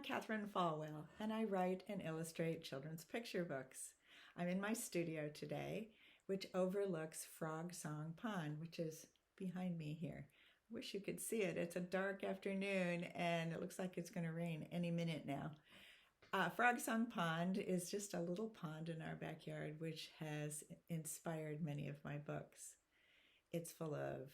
I'm Cathryn Falwell, and I write and illustrate children's picture books. I'm in my studio today, which overlooks Frog Song Pond, which is behind me here. I wish you could see it. It's a dark afternoon, and it looks like it's going to rain any minute now. Frog Song Pond is just a little pond in our backyard, which has inspired many of my books. It's full of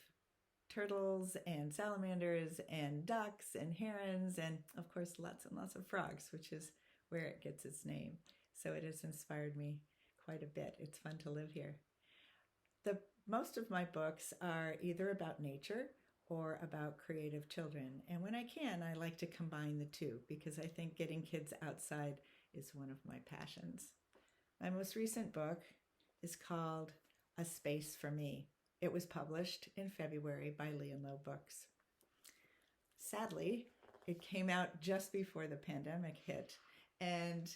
turtles and salamanders and ducks and herons and of course lots and lots of frogs, which is where it gets its name. So it has inspired me quite a bit. It's fun to live here. Most of my books are either about nature or about creative children, and when I can, I like to combine the two because I think getting kids outside is one of my passions. My most recent book is called A Space for Me. It was published in February by Lee & Low Books. Sadly, it came out just before the pandemic hit, and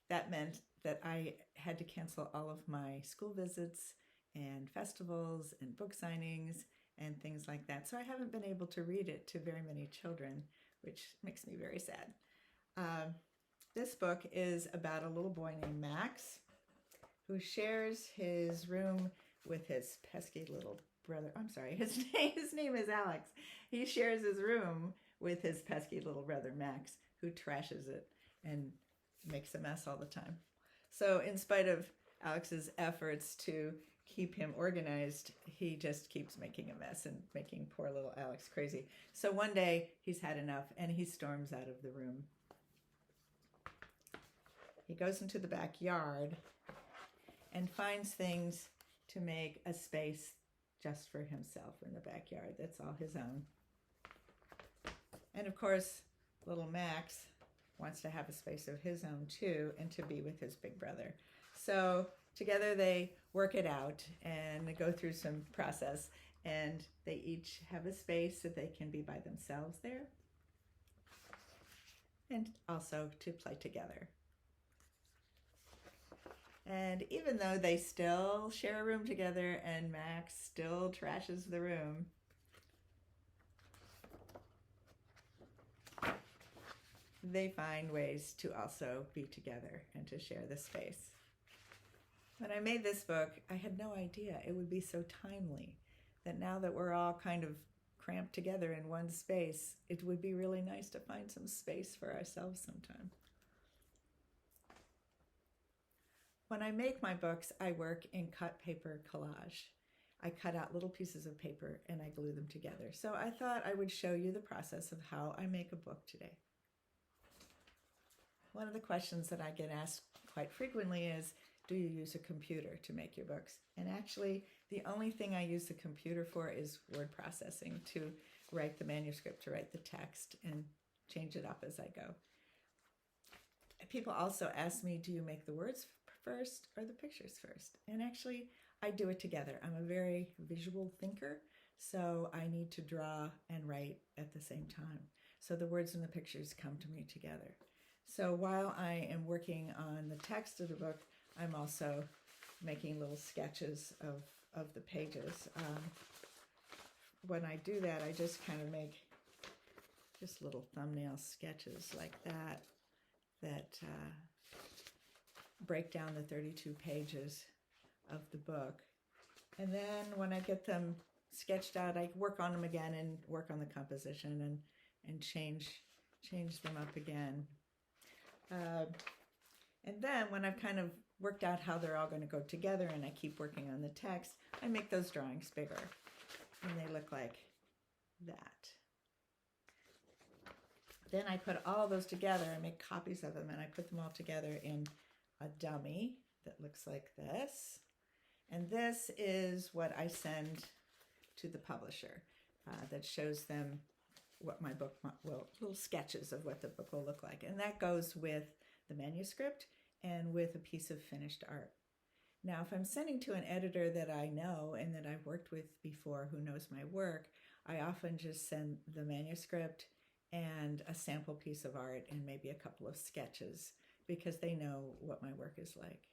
that meant that I had to cancel all of my school visits and festivals and book signings and things like that. So I haven't been able to read it to very many children, which makes me very sad. This book is about a little boy named Max who shares his room with his pesky little brother. I'm sorry, his name is Alex. He shares his room with his pesky little brother Max, who trashes it and makes a mess all the time. So in spite of Alex's efforts to keep him organized, he just keeps making a mess and making poor little Alex crazy. So one day he's had enough and he storms out of the room. He goes into the backyard and finds things to make a space just for himself in the backyard. That's all his own. And of course, little Max wants to have a space of his own too, and to be with his big brother. So together they work it out and they go through some process, and they each have a space that they can be by themselves there, and also to play together. And even though they still share a room together and Max still trashes the room, they find ways to also be together and to share the space. When I made this book, I had no idea it would be so timely, that now that we're all kind of cramped together in one space, it would be really nice to find some space for ourselves sometime. When I make my books, I work in cut paper collage. I cut out little pieces of paper and I glue them together. So I thought I would show you the process of how I make a book today. One of the questions that I get asked quite frequently is, do you use a computer to make your books? And actually, the only thing I use the computer for is word processing, to write the manuscript, to write the text and change it up as I go. People also ask me, do you make the words first or the pictures first? And actually, I do it together. I'm a very visual thinker, so I need to draw and write at the same time. So the words and the pictures come to me together. So while I am working on the text of the book, I'm also making little sketches of the pages. When I do that, I just kind of make just little thumbnail sketches like that break down the 32 pages of the book. And then when I get them sketched out, I work on them again and work on the composition and change them up again. And then when I've kind of worked out how they're all going to go together and I keep working on the text, I make those drawings bigger and they look like that. Then I put all those together, I make copies of them, and I put them all together in a dummy that looks like this. And this is what I send to the publisher that shows them what my book will, little sketches of what the book will look like. And that goes with the manuscript and with a piece of finished art. Now, if I'm sending to an editor that I know and that I've worked with before who knows my work, I often just send the manuscript and a sample piece of art and maybe a couple of sketches because they know what my work is like.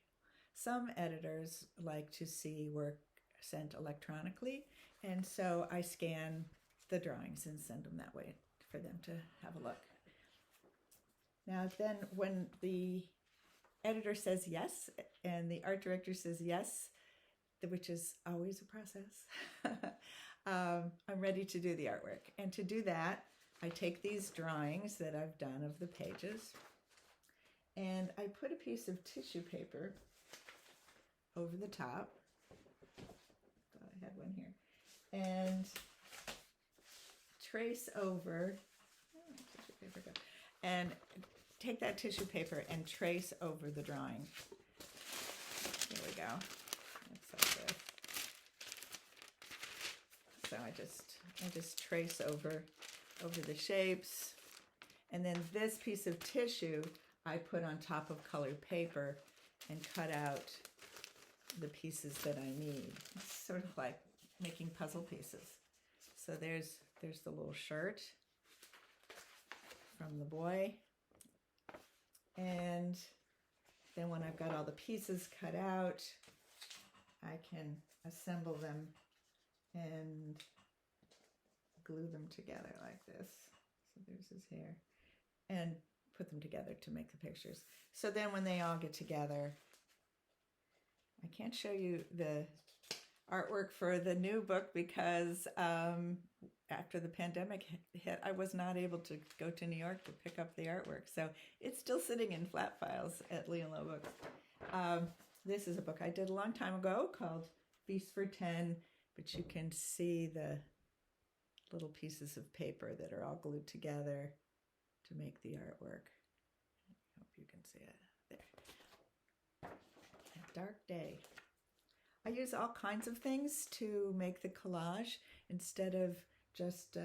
Some editors like to see work sent electronically, and so I scan the drawings and send them that way for them to have a look. Now then, when the editor says yes and the art director says yes, which is always a process, I'm ready to do the artwork. And to do that, I take these drawings that I've done of the pages and I put a piece of tissue paper over the top. Thought I had one here. And trace over, tissue paper go, and take that tissue paper and trace over the drawing. There we go. That's so good. So I just trace over the shapes, and then this piece of tissue I put on top of colored paper and cut out the pieces that I need. It's sort of like making puzzle pieces. So there's the little shirt from the boy. And then when I've got all the pieces cut out, I can assemble them and glue them together like this. So there's his hair. And put them together to make the pictures. So then when they all get together, I can't show you the artwork for the new book because after the pandemic hit, I was not able to go to New York to pick up the artwork. So it's still sitting in flat files at Lee & Low Books. This is a book I did a long time ago called Feast for 10, but you can see the little pieces of paper that are all glued together to make the artwork. I hope you can see it. There. A dark day. I use all kinds of things to make the collage. Instead of just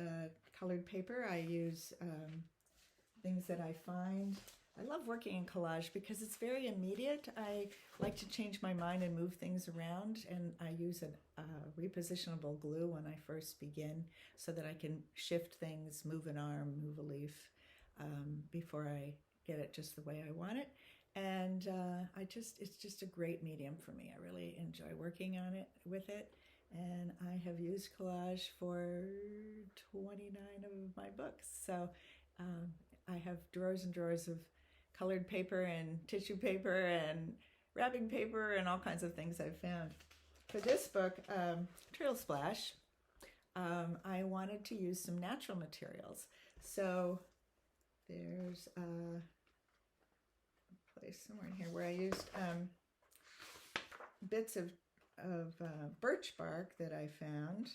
colored paper, I use things that I find. I love working in collage because it's very immediate. I like to change my mind and move things around, and I use a repositionable glue when I first begin so that I can shift things, move an arm, move a leaf before I get it just the way I want it. And it's just a great medium for me. I really enjoy working on it with it. And I have used collage for 29 of my books. So I have drawers and drawers of colored paper and tissue paper and wrapping paper and all kinds of things I've found. For this book, Trail Splash, I wanted to use some natural materials. So there's a place somewhere in here where I used bits of birch bark that I found,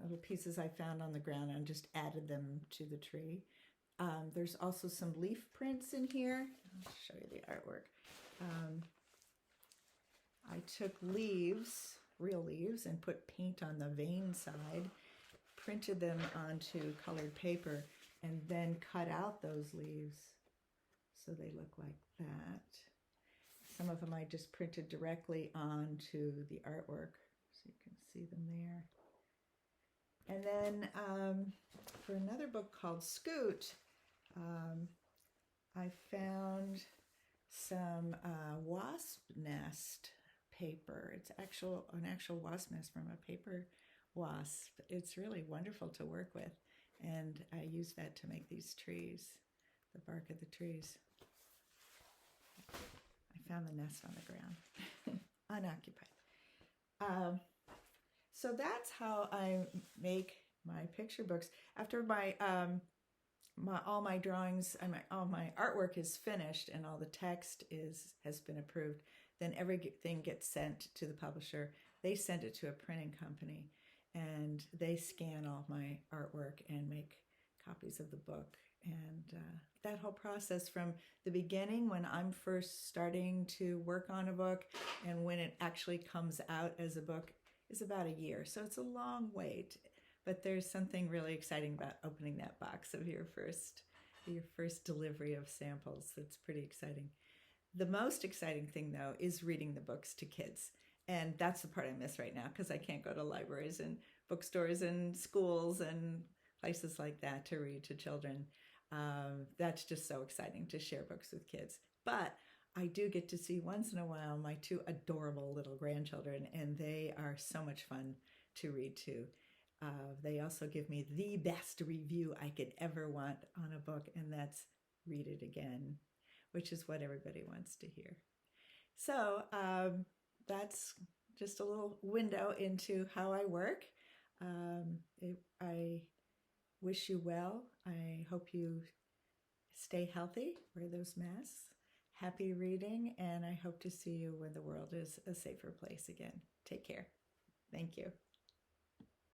little pieces I found on the ground, and just added them to the tree. There's also some leaf prints in here. I'll show you the artwork. I took leaves, real leaves, and put paint on the vein side, printed them onto colored paper, and then cut out those leaves so they look like that. Some of them I just printed directly onto the artwork, so you can see them there. And then for another book called Scoot, I found some wasp nest paper. It's an actual wasp nest from a paper wasp. It's really wonderful to work with, and I use that to make these trees, the bark of the trees. I found the nest on the ground, unoccupied. So that's how I make my picture books. After all my drawings and all my artwork is finished and all the text has been approved, then everything gets sent to the publisher. They send it to a printing company, and they scan all my artwork and make copies of the book. And that whole process from the beginning, when I'm first starting to work on a book, and when it actually comes out as a book, is about a year. So it's a long wait, but there's something really exciting about opening that box of your first delivery of samples. That's pretty exciting. The most exciting thing, though, is reading the books to kids. And that's the part I miss right now, because I can't go to libraries and bookstores and schools and places like that to read to children. That's just so exciting to share books with kids. But I do get to see once in a while my two adorable little grandchildren, and they are so much fun to read to. They also give me the best review I could ever want on a book, and that's read it again, which is what everybody wants to hear. So that's just a little window into how I work. I wish you well. I hope you stay healthy, wear those masks, happy reading, and I hope to see you when the world is a safer place again. Take care. Thank you.